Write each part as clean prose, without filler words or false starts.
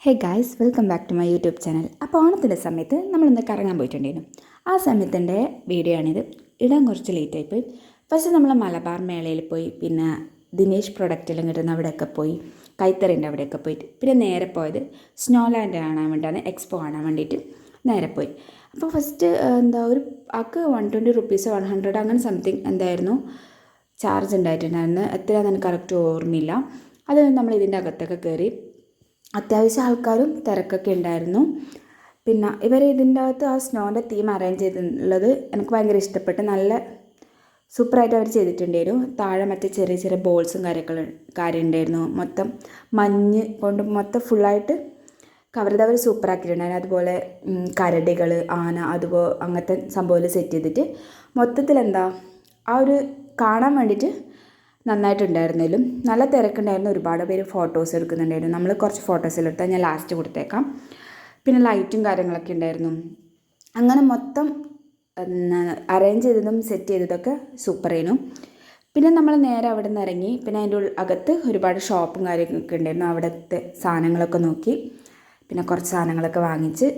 Hey guys, welcome back to my YouTube channel. അപ്പോൾ ഓണത്തിൻ്റെ സമയത്ത് നമ്മളിന്ന് കറങ്ങാൻ പോയിട്ടുണ്ടായിരുന്നു. ആ സമയത്തിൻ്റെ വീഡിയോ ആണിത്. ഇടാൻ കുറച്ച് ലേറ്റായിപ്പോയി. ഫസ്റ്റ് നമ്മൾ മലബാർ മേളയിൽ പോയി, പിന്നെ ദിനേശ് പ്രൊഡക്റ്റെല്ലാം കിട്ടുന്ന അവിടെയൊക്കെ പോയി, കൈത്തറിൻ്റെ അവിടെയൊക്കെ പോയിട്ട് പിന്നെ നേരെ പോയത് സ്നോ ലാൻഡ് കാണാൻ വേണ്ടിയാണ്, എക്സ്പോ കാണാൻ വേണ്ടിയിട്ട് നേരെ പോയി. അപ്പോൾ ഫസ്റ്റ് ഒരു ആൾക്ക് 120 റുപ്പീസ് 100 അങ്ങനെ സംതിങ് എന്തായിരുന്നു ചാർജ് ഉണ്ടായിട്ടുണ്ടായിരുന്നു. എത്രയാണെന്ന് എനിക്ക് കറക്റ്റ് ഓർമ്മയില്ല. അത് നമ്മൾ ഇതിൻ്റെ അകത്തൊക്കെ കയറി. അത്യാവശ്യം ആൾക്കാരും തിരക്കൊക്കെ ഉണ്ടായിരുന്നു. പിന്നെ ഇവർ ഇതിൻ്റെ അകത്ത് ആ സ്നോൻ്റെ തീം അറേഞ്ച് ചെയ്തിട്ടുള്ളത് എനിക്ക് ഭയങ്കര ഇഷ്ടപ്പെട്ട്. നല്ല സൂപ്പറായിട്ട് അവർ ചെയ്തിട്ടുണ്ടായിരുന്നു. താഴെ മറ്റേ ചെറിയ ചെറിയ ബോൾസും കാര്യം ഉണ്ടായിരുന്നു. മൊത്തം മഞ്ഞ് കൊണ്ട് മൊത്തം ഫുള്ളായിട്ട് കവർ ചെയ്ത് അവർ സൂപ്പറാക്കിയിട്ടുണ്ടായിരുന്നു. അതുപോലെ കരടികൾ, ആന, അതുപോലെ അങ്ങനത്തെ സംഭവം സെറ്റ് ചെയ്തിട്ട് മൊത്തത്തിൽ ആ ഒരു കാണാൻ വേണ്ടിയിട്ട് നന്നായിട്ടുണ്ടായിരുന്നാലും നല്ല തിരക്കുണ്ടായിരുന്നു. ഒരുപാട് പേര് ഫോട്ടോസ് എടുക്കുന്നുണ്ടായിരുന്നു. നമ്മൾ കുറച്ച് ഫോട്ടോസ് എടുത്താൽ ഞാൻ ലാസ്റ്റ് കൊടുത്തേക്കാം. പിന്നെ ലൈറ്റും കാര്യങ്ങളൊക്കെ ഉണ്ടായിരുന്നു. അങ്ങനെ മൊത്തം അറേഞ്ച് ചെയ്തതും സെറ്റ് ചെയ്തതൊക്കെ സൂപ്പറായിരുന്നു. പിന്നെ നമ്മൾ നേരെ അവിടെ നിന്ന് ഇറങ്ങി. പിന്നെ അതിൻ്റെ അകത്ത് ഒരുപാട് ഷോപ്പും കാര്യങ്ങളൊക്കെ ഉണ്ടായിരുന്നു. അവിടുത്തെ സാധനങ്ങളൊക്കെ നോക്കി, പിന്നെ കുറച്ച് സാധനങ്ങളൊക്കെ വാങ്ങിച്ച്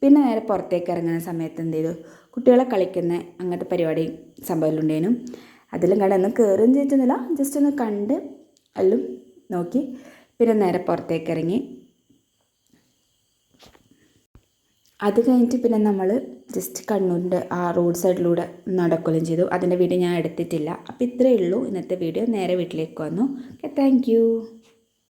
പിന്നെ നേരെ പുറത്തേക്ക് ഇറങ്ങുന്ന സമയത്ത് കുട്ടികളെ കളിക്കുന്ന അങ്ങനത്തെ പരിപാടി സംഭവം ഉണ്ടായിരുന്നു. അതിലും ഒന്നും കയറുകയും ചെയ്തിരുന്നില്ല, ജസ്റ്റ് ഒന്ന് കണ്ട് എല്ലാം നോക്കി പിന്നെ നേരെ പുറത്തേക്ക് ഇറങ്ങി. അത് കഴിഞ്ഞിട്ട് പിന്നെ നമ്മൾ ജസ്റ്റ് കണ്ണൂരിൻ്റെ ആ റോഡ് സൈഡിലൂടെ നടക്കുകയും ചെയ്തു. അതിൻ്റെ വീഡിയോ ഞാൻ എടുത്തിട്ടില്ല. അപ്പോൾ ഇത്രയേ ഉള്ളൂ ഇന്നത്തെ വീഡിയോ. നേരെ വീട്ടിലേക്ക് വന്നു. Okay, thank you.